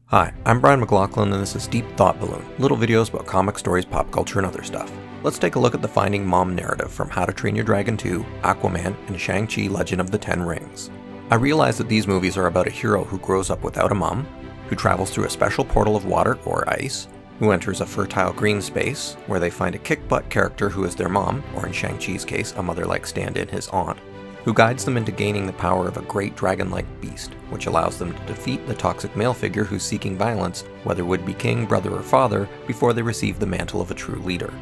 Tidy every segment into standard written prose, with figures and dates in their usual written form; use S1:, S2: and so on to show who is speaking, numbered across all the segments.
S1: Hi, I'm Brian McLachlan and this is Deep Thought Balloon, little videos about comic stories, pop culture, and other stuff. Let's take a look at the Finding Mom narrative from How to Train Your Dragon 2, Aquaman, and Shang Chi Legend of the Ten Rings. I realize that these movies are about a hero who grows up without a mom, who travels through a special portal of water or ice, who enters a fertile green space, where they find a kick-butt character who is their mom, or in Shang-Chi's case, a mother-like stand-in, his aunt, who guides them into gaining the power of a great dragon-like beast, which allows them to defeat the toxic male figure who's seeking violence, whether would-be king, brother, or father, before they receive the mantle of a true leader.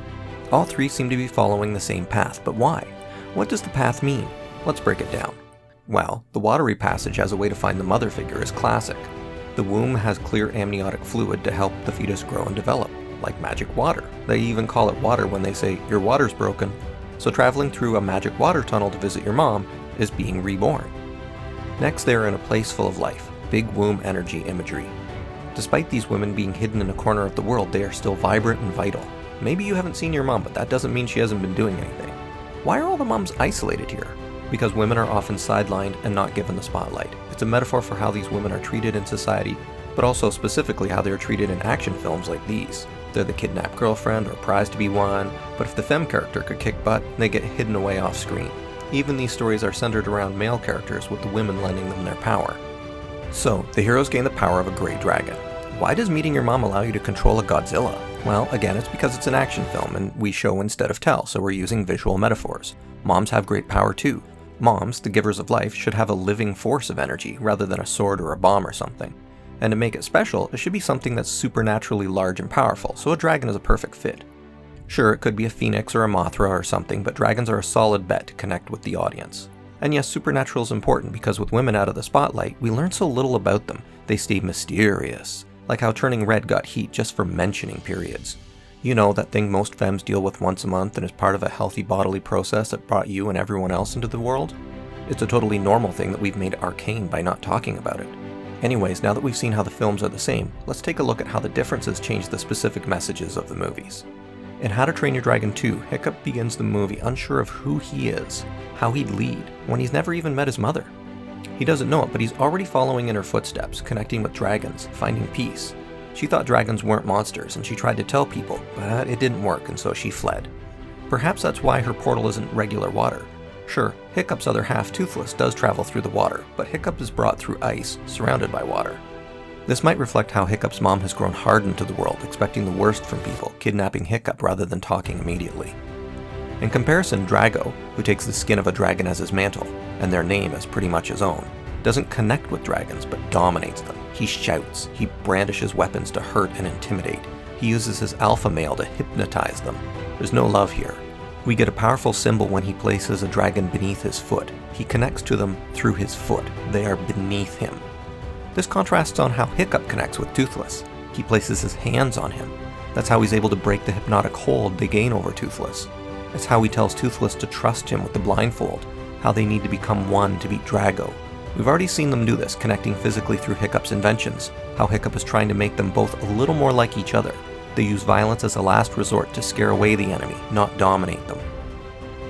S1: All three seem to be following the same path, but why? What does the path mean? Let's break it down. Well, the watery passage as a way to find the mother figure is classic. The womb has clear amniotic fluid to help the fetus grow and develop, like magic water. They even call it water when they say, "Your water's broken." So traveling through a magic water tunnel to visit your mom is being reborn. Next, they are in a place full of life, big womb energy imagery. Despite these women being hidden in a corner of the world, they are still vibrant and vital. Maybe you haven't seen your mom, but that doesn't mean she hasn't been doing anything. Why are all the moms isolated here? Because women are often sidelined and not given the spotlight. It's a metaphor for how these women are treated in society, but also specifically how they are treated in action films like these. They're the kidnapped girlfriend or prize to be won, but if the femme character could kick butt, they get hidden away off screen. Even these stories are centered around male characters, with the women lending them their power. So, the heroes gain the power of a great dragon. Why does meeting your mom allow you to control a Godzilla? Well, again, it's because it's an action film and we show instead of tell, so we're using visual metaphors. Moms have great power too. Moms, the givers of life, should have a living force of energy rather than a sword or a bomb or something. And to make it special, it should be something that's supernaturally large and powerful, so a dragon is a perfect fit. Sure, it could be a phoenix or a Mothra or something, but dragons are a solid bet to connect with the audience. And yes, supernatural is important because with women out of the spotlight, we learn so little about them. They stay mysterious, like how Turning Red got heat just for mentioning periods. You know, that thing most femmes deal with once a month and is part of a healthy bodily process that brought you and everyone else into the world? It's a totally normal thing that we've made arcane by not talking about it. Anyways, now that we've seen how the films are the same, let's take a look at how the differences change the specific messages of the movies. In How to Train Your Dragon 2, Hiccup begins the movie unsure of who he is, how he'd lead, when he's never even met his mother. He doesn't know it, but he's already following in her footsteps, connecting with dragons, finding peace. She thought dragons weren't monsters, and she tried to tell people, but it didn't work, and so she fled. Perhaps that's why her portal isn't regular water. Sure, Hiccup's other half, Toothless, does travel through the water, but Hiccup is brought through ice, surrounded by water. This might reflect how Hiccup's mom has grown hardened to the world, expecting the worst from people, kidnapping Hiccup rather than talking immediately. In comparison, Drago, who takes the skin of a dragon as his mantle, and their name as pretty much his own, doesn't connect with dragons but dominates them. He shouts, he brandishes weapons to hurt and intimidate, he uses his alpha male to hypnotize them. There's no love here. We get a powerful symbol when he places a dragon beneath his foot. He connects to them through his foot. They are beneath him. This contrasts on how Hiccup connects with Toothless. He places his hands on him. That's how he's able to break the hypnotic hold they gain over Toothless. It's how he tells Toothless to trust him with the blindfold, how they need to become one to beat Drago. We've already seen them do this, connecting physically through Hiccup's inventions, how Hiccup is trying to make them both a little more like each other. They use violence as a last resort to scare away the enemy, not dominate them.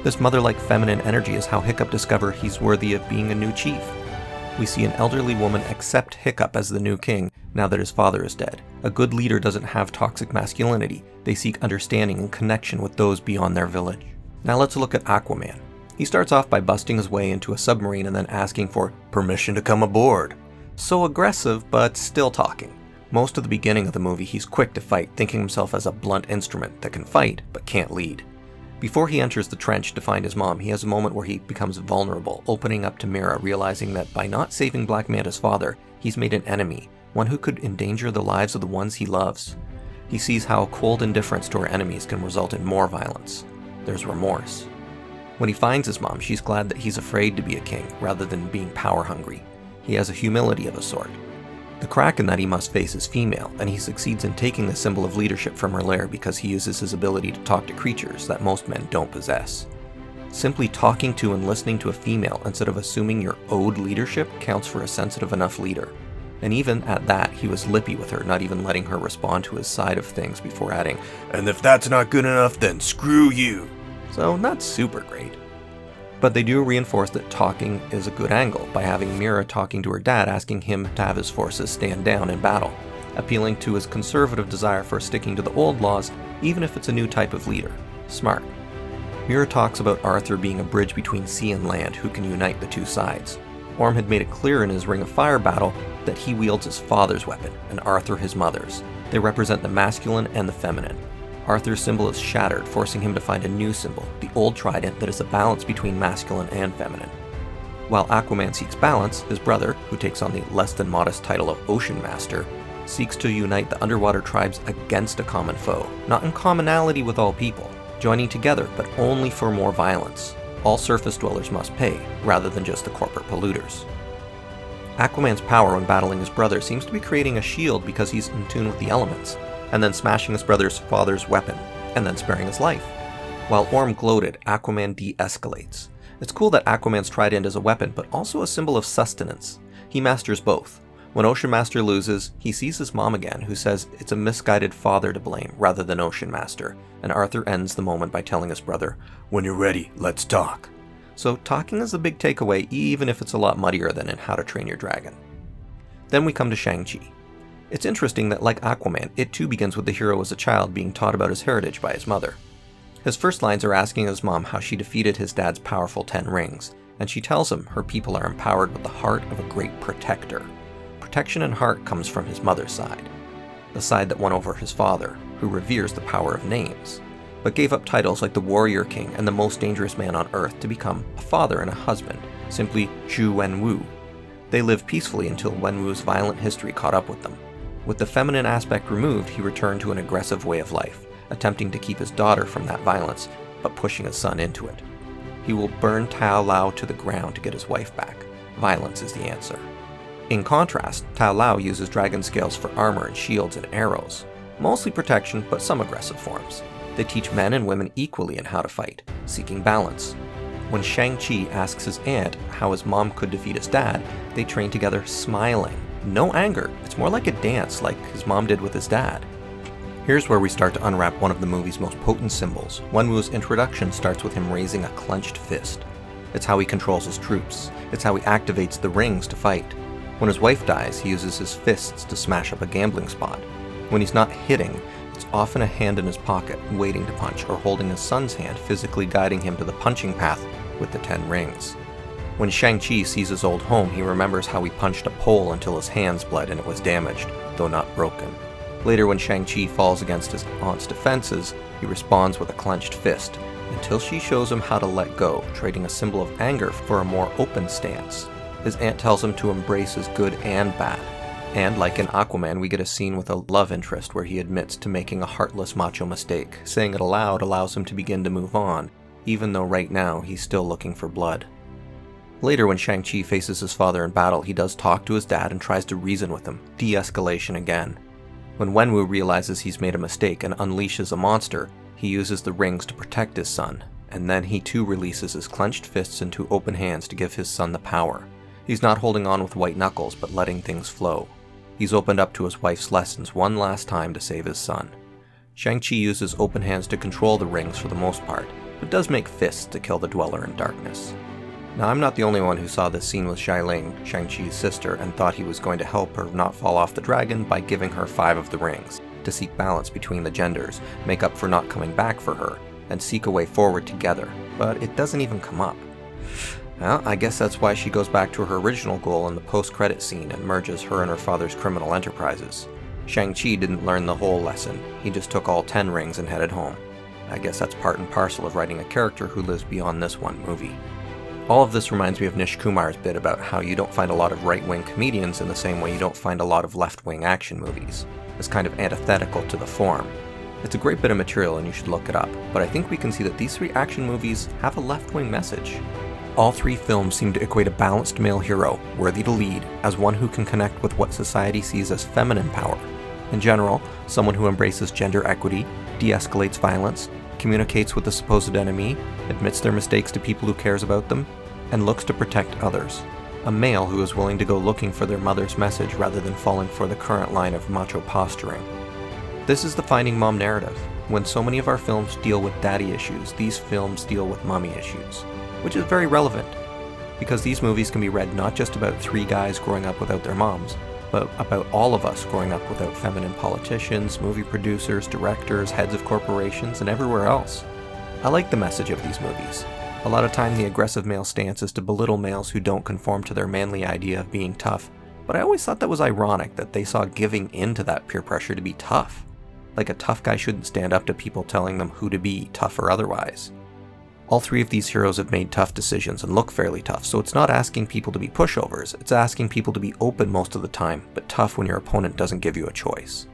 S1: This mother-like feminine energy is how Hiccup discovered he's worthy of being a new chief. We see an elderly woman accept Hiccup as the new king now that his father is dead. A good leader doesn't have toxic masculinity. They seek understanding and connection with those beyond their village. Now let's look at Aquaman. He starts off by busting his way into a submarine and then asking for permission to come aboard. So aggressive, but still talking. Most of the beginning of the movie, he's quick to fight, thinking himself as a blunt instrument that can fight, but can't lead. Before he enters the trench to find his mom, he has a moment where he becomes vulnerable, opening up to Mira, realizing that by not saving Black Manta's father, he's made an enemy, one who could endanger the lives of the ones he loves. He sees how cold indifference to our enemies can result in more violence. There's remorse. When he finds his mom, she's glad that he's afraid to be a king, rather than being power-hungry. He has a humility of a sort. The Kraken that he must face is female, and he succeeds in taking the symbol of leadership from her lair because he uses his ability to talk to creatures that most men don't possess. Simply talking to and listening to a female instead of assuming you're owed leadership counts for a sensitive enough leader. And even at that, he was lippy with her, not even letting her respond to his side of things before adding, "And if that's not good enough, then screw you." So not super great. But they do reinforce that talking is a good angle by having Mira talking to her dad, asking him to have his forces stand down in battle. appealing to his conservative desire for sticking to the old laws, even if it's a new type of leader. Smart. Mira talks about Arthur being a bridge between sea and land who can unite the two sides. Orm had made it clear in his Ring of Fire battle that he wields his father's weapon, and Arthur his mother's. They represent the masculine and the feminine. Arthur's symbol is shattered, forcing him to find a new symbol, the old trident that is a balance between masculine and feminine. While Aquaman seeks balance, his brother, who takes on the less than modest title of Ocean Master, seeks to unite the underwater tribes against a common foe, not in commonality with all people, joining together but only for more violence. All surface dwellers must pay, rather than just the corporate polluters. Aquaman's power when battling his brother seems to be creating a shield because he's in tune with the elements, and then smashing his brother's father's weapon, and then sparing his life. While Orm gloated, Aquaman de-escalates. It's cool that Aquaman's trident is a weapon, but also a symbol of sustenance. He masters both. When Ocean Master loses, he sees his mom again, who says it's a misguided father to blame rather than Ocean Master, and Arthur ends the moment by telling his brother, "When you're ready, let's talk." So talking is the big takeaway, even if it's a lot muddier than in How to Train Your Dragon. Then we come to Shang Chi. It's interesting that, like Aquaman, it too begins with the hero as a child being taught about his heritage by his mother. His first lines are asking his mom how she defeated his dad's powerful 10 rings, and she tells him her people are empowered with the heart of a great protector. Protection and heart comes from his mother's side, the side that won over his father, who reveres the power of names, but gave up titles like the Warrior King and the most dangerous man on Earth to become a father and a husband, simply Zhu Wenwu. They lived peacefully until Wenwu's violent history caught up with them. With the feminine aspect removed, he returned to an aggressive way of life, attempting to keep his daughter from that violence, but pushing his son into it. He will burn Tao Lao to the ground to get his wife back. Violence is the answer. In contrast, Tao Lao uses dragon scales for armor and shields and arrows. Mostly protection, but some aggressive forms. They teach men and women equally in how to fight, seeking balance. When Shang Chi asks his aunt how his mom could defeat his dad, they train together smiling. No anger, it's more like a dance like his mom did with his dad. Here's where we start to unwrap one of the movie's most potent symbols. Wenwu's introduction starts with him raising a clenched fist. It's how he controls his troops. It's how he activates the rings to fight. When his wife dies, he uses his fists to smash up a gambling spot. When he's not hitting, it's often a hand in his pocket, waiting to punch, or holding his son's hand, physically guiding him to the punching path with the 10 rings. When Shang-Chi sees his old home, he remembers how he punched a pole until his hands bled and it was damaged, though not broken. Later, when Shang-Chi falls against his aunt's defenses, he responds with a clenched fist, until she shows him how to let go, trading a symbol of anger for a more open stance. His aunt tells him to embrace his good and bad. And like in Aquaman, we get a scene with a love interest where he admits to making a heartless macho mistake. Saying it aloud allows him to begin to move on, even though right now he's still looking for blood. Later, when Shang-Chi faces his father in battle, he does talk to his dad and tries to reason with him. De-escalation again. When Wenwu realizes he's made a mistake and unleashes a monster, he uses the rings to protect his son, and then he too releases his clenched fists into open hands to give his son the power. He's not holding on with white knuckles, but letting things flow. He's opened up to his wife's lessons one last time to save his son. Shang-Chi uses open hands to control the rings for the most part, but does make fists to kill the Dweller in Darkness. Now, I'm not the only one who saw this scene with Xialing, Shang-Chi's sister, and thought he was going to help her not fall off the dragon by giving her 5 of the rings, to seek balance between the genders, make up for not coming back for her, and seek a way forward together, but it doesn't even come up. Well, I guess that's why she goes back to her original goal in the post-credit scene and merges her and her father's criminal enterprises. Shang-Chi didn't learn the whole lesson, he just took all 10 rings and headed home. I guess that's part and parcel of writing a character who lives beyond this one movie. All of this reminds me of Nish Kumar's bit about how you don't find a lot of right-wing comedians in the same way you don't find a lot of left-wing action movies. It's kind of antithetical to the form. It's a great bit of material and you should look it up, but I think we can see that these 3 action movies have a left-wing message. All 3 films seem to equate a balanced male hero, worthy to lead, as one who can connect with what society sees as feminine power. In general, someone who embraces gender equity, de-escalates violence, communicates with the supposed enemy, admits their mistakes to people who cares about them, and looks to protect others. A male who is willing to go looking for their mother's message rather than falling for the current line of macho posturing. This is the Finding Mom narrative. When so many of our films deal with daddy issues, these films deal with mommy issues. Which is very relevant, because these movies can be read not just about 3 guys growing up without their moms, but about all of us growing up without feminine politicians, movie producers, directors, heads of corporations, and everywhere else. I like the message of these movies. A lot of time the aggressive male stance is to belittle males who don't conform to their manly idea of being tough, but I always thought that was ironic that they saw giving in to that peer pressure to be tough. Like a tough guy shouldn't stand up to people telling them who to be, tough or otherwise. All three of these heroes have made tough decisions and look fairly tough, so it's not asking people to be pushovers, it's asking people to be open most of the time, but tough when your opponent doesn't give you a choice.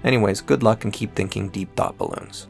S1: Anyways, good luck and keep thinking deep thought balloons.